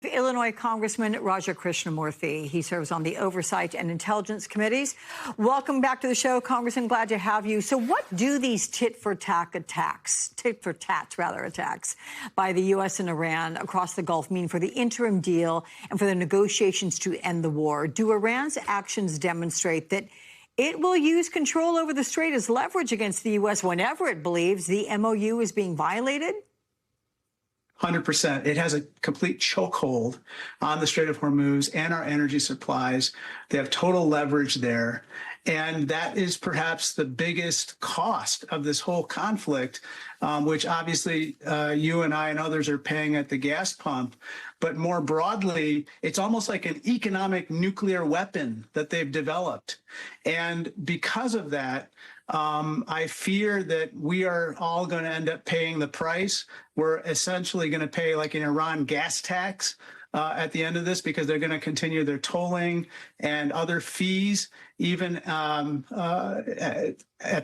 Illinois Congressman Raja Krishnamurthy. He serves on the Oversight and Intelligence Committees. Welcome back to the show, Congressman. Glad to have you. So what do these tit-for-tat attacks by the U.S. and Iran across the Gulf mean for the interim deal and for the negotiations to end the war? Do Iran's actions demonstrate that it will use control over the strait as leverage against the U.S. whenever it believes the MOU is being violated? 100%. It has a complete chokehold on the Strait of Hormuz and our energy supplies. They have total leverage there. And that is perhaps the biggest cost of this whole conflict, which obviously you and I and others are paying at the gas pump. But more broadly, it's almost like an economic nuclear weapon that they've developed. And because of that, I fear that we are all going to end up paying the price. We're essentially going to pay like an Iran gas tax at the end of this, because they're going to continue their tolling and other fees, even at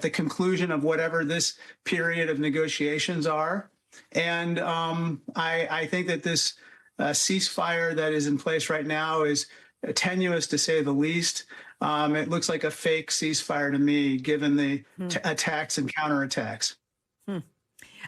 the conclusion of whatever this period of negotiations are. And I think that this ceasefire that is in place right now is tenuous, to say the least. It looks like a fake ceasefire to me, given the attacks and counterattacks.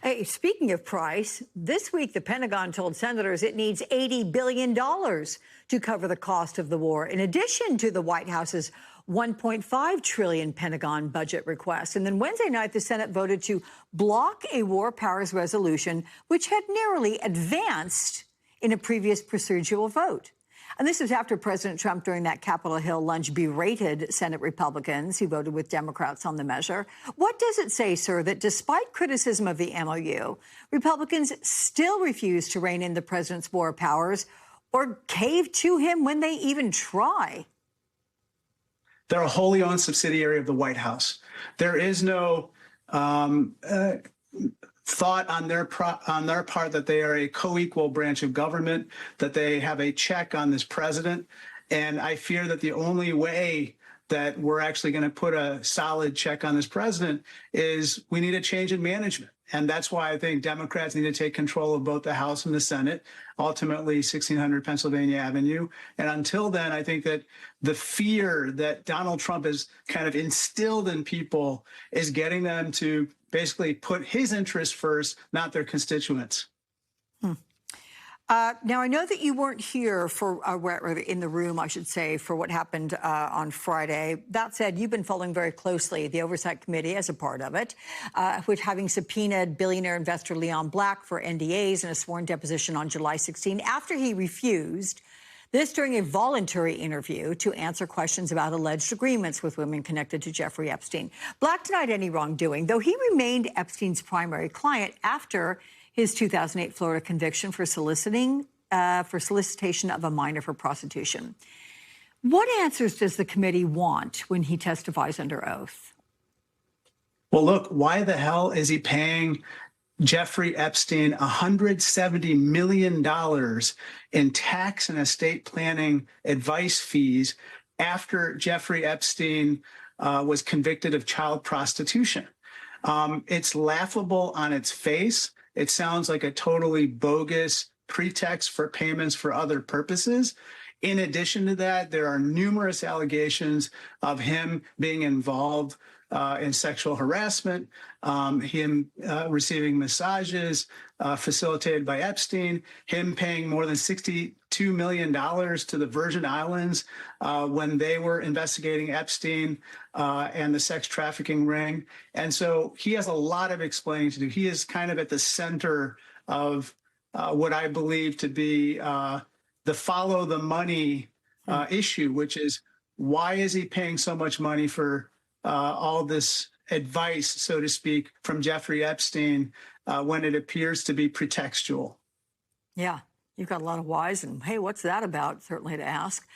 Hey, speaking of price, this week the Pentagon told senators it needs $80 billion to cover the cost of the war, in addition to the White House's $1.5 trillion Pentagon budget request. And then Wednesday night, the Senate voted to block a war powers resolution, which had narrowly advanced in a previous procedural vote. And this was after President Trump, during that Capitol Hill lunch, berated Senate Republicans who voted with Democrats on the measure. What does it say, sir, that despite criticism of the MOU, Republicans still refuse to rein in the president's war powers or cave to him when they even try? They're a wholly owned subsidiary of the White House. There is no thought on their part that they are a co-equal branch of government, that they have a check on this president. And I fear that the only way that we're actually going to put a solid check on this president is we need a change in management. And that's why I think Democrats need to take control of both the House and the Senate, ultimately 1600 Pennsylvania Avenue. And until then, I think that the fear that Donald Trump has kind of instilled in people is getting them to basically put his interests first, not their constituents. Now, I know that you weren't here for, or in the room, I should say, for what happened on Friday. That said, you've been following very closely the Oversight Committee as a part of it, which having subpoenaed billionaire investor Leon Black for NDAs in a sworn deposition on July 16 after he refused. This during a voluntary interview to answer questions about alleged agreements with women connected to Jeffrey Epstein. Black denied any wrongdoing, though he remained Epstein's primary client after his 2008 Florida conviction for solicitation of a minor for prostitution. What answers does the committee want when he testifies under oath? Well, look, why the hell is he paying Jeffrey Epstein $170 million in tax and estate planning advice fees after Jeffrey Epstein was convicted of child prostitution? It's laughable on its face. It sounds like a totally bogus pretext for payments for other purposes. In addition to that, there are numerous allegations of him being involved in sexual harassment, him receiving massages facilitated by Epstein, him paying more than $62 million to the Virgin Islands when they were investigating Epstein and the sex trafficking ring. And so he has a lot of explaining to do. He is kind of at the center of what I believe to be the follow the money issue, which is why is he paying so much money for all this advice, so to speak, from Jeffrey Epstein when it appears to be pretextual? Yeah, you've got a lot of whys, and hey, what's that about? Certainly to ask.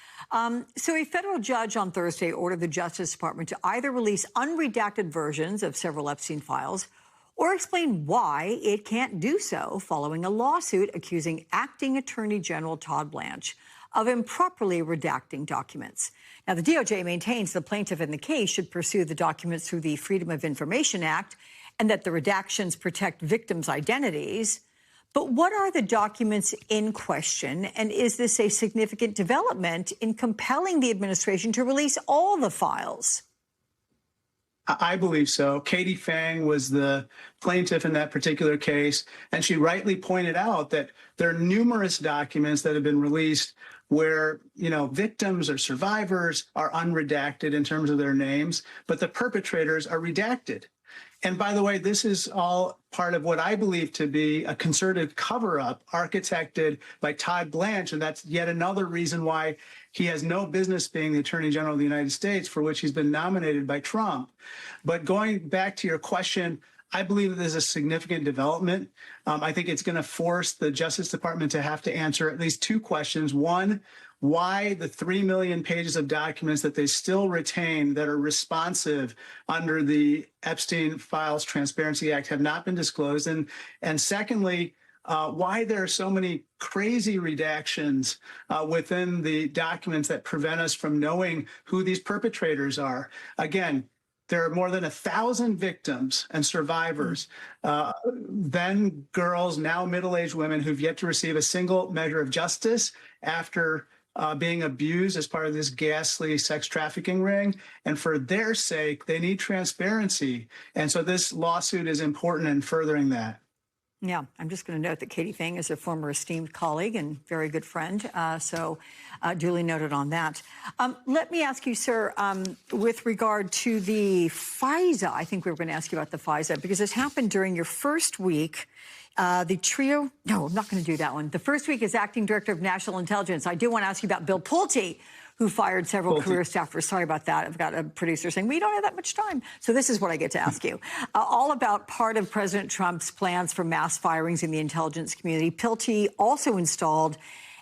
So a federal judge on Thursday ordered the Justice Department to either release unredacted versions of several Epstein files or explain why it can't do so following a lawsuit accusing acting Attorney General Todd Blanche of improperly redacting documents. Now, the DOJ maintains the plaintiff in the case should pursue the documents through the Freedom of Information Act and that the redactions protect victims' identities. But what are the documents in question? And is this a significant development in compelling the administration to release all the files? I believe so. Katie Fang was the plaintiff in that particular case, and she rightly pointed out that there are numerous documents that have been released where, victims or survivors are unredacted in terms of their names, but the perpetrators are redacted. And by the way, this is all part of what I believe to be a concerted cover-up architected by Todd Blanche. And that's yet another reason why he has no business being the Attorney General of the United States, for which he's been nominated by Trump. But going back to your question, I believe that there's a significant development. I think it's going to force the Justice Department to have to answer at least two questions. One, why the 3 million pages of documents that they still retain that are responsive under the Epstein Files Transparency Act have not been disclosed. And secondly, why there are so many crazy redactions within the documents that prevent us from knowing who these perpetrators are. Again, there are more than 1,000 victims and survivors, then girls, now middle-aged women who've yet to receive a single measure of justice after being abused as part of this ghastly sex trafficking ring. And for their sake, they need transparency. And so this lawsuit is important in furthering that. Yeah, I'm just going to note that Katie Fang is a former esteemed colleague and very good friend. So duly noted on that. Let me ask you, sir, with regard to the FISA, I think we were going to ask you about the FISA, because this happened during your first week. The trio, no, I'm not going to do that one. The first week as acting director of national intelligence. I do want to ask you about Bill Pulte, who fired several career staffers. Sorry about that. I've got a producer saying, we don't have that much time. So this is what I get to ask you. All about part of President Trump's plans for mass firings in the intelligence community. Pulte also installed,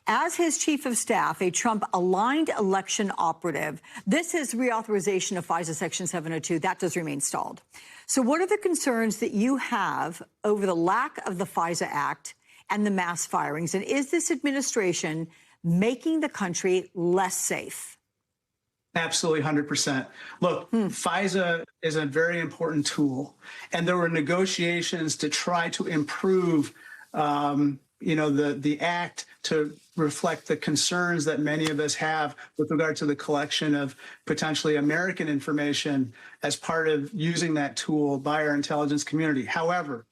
as his chief of staff, a Trump-aligned election operative. This is reauthorization of FISA Section 702. That does remain stalled. So what are the concerns that you have over the lack of the FISA Act and the mass firings? And is this administration making the country less safe? Absolutely, 100%. Look, FISA is a very important tool, and there were negotiations to try to improve, the act to reflect the concerns that many of us have with regard to the collection of potentially American information as part of using that tool by our intelligence community. However,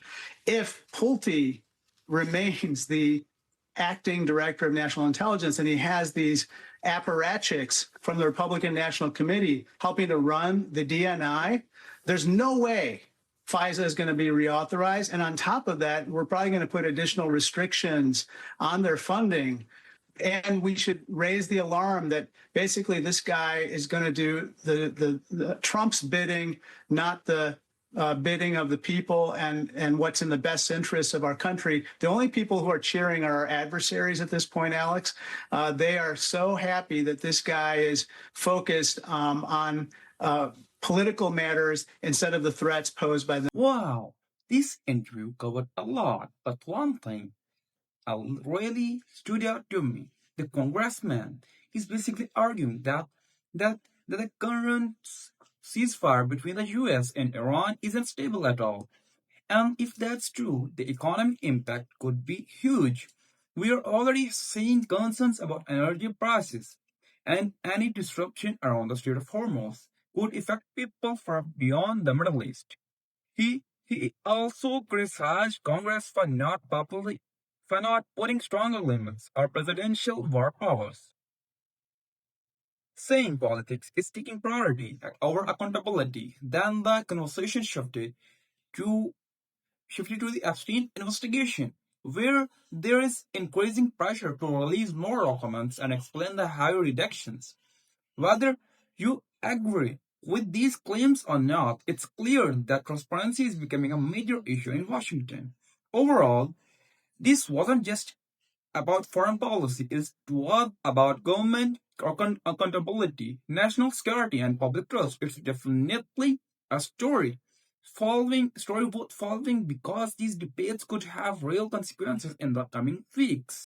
if Pulte remains the acting director of national intelligence and he has these apparatchiks from the Republican National Committee helping to run the DNI, there's no way FISA is going to be reauthorized. And on top of that, we're probably going to put additional restrictions on their funding. And we should raise the alarm that basically this guy is going to do the Trump's bidding, not the bidding of the people and what's in the best interest of our country. The only people who are cheering are our adversaries at this point, Alex. They are so happy that this guy is focused on political matters instead of the threats posed by them. Wow, this interview covered a lot, but one thing really stood out to me. The congressman is basically arguing that the current ceasefire between the US and Iran isn't stable at all. And if that's true, the economic impact could be huge. We are already seeing concerns about energy prices, and any disruption around the Strait of Hormuz could affect people far beyond the Middle East. He also criticized Congress for not putting stronger limits on presidential war powers, saying politics is taking priority over accountability. Then the conversation shifted to the Epstein investigation, where there is increasing pressure to release more documents and explain the higher redactions. Whether you agree with these claims or not, it's clear that transparency is becoming a major issue in Washington. Overall, this wasn't just about foreign policy, it was about government accountability, national security, and public trust. It's definitely a story worth following because these debates could have real consequences in the coming weeks.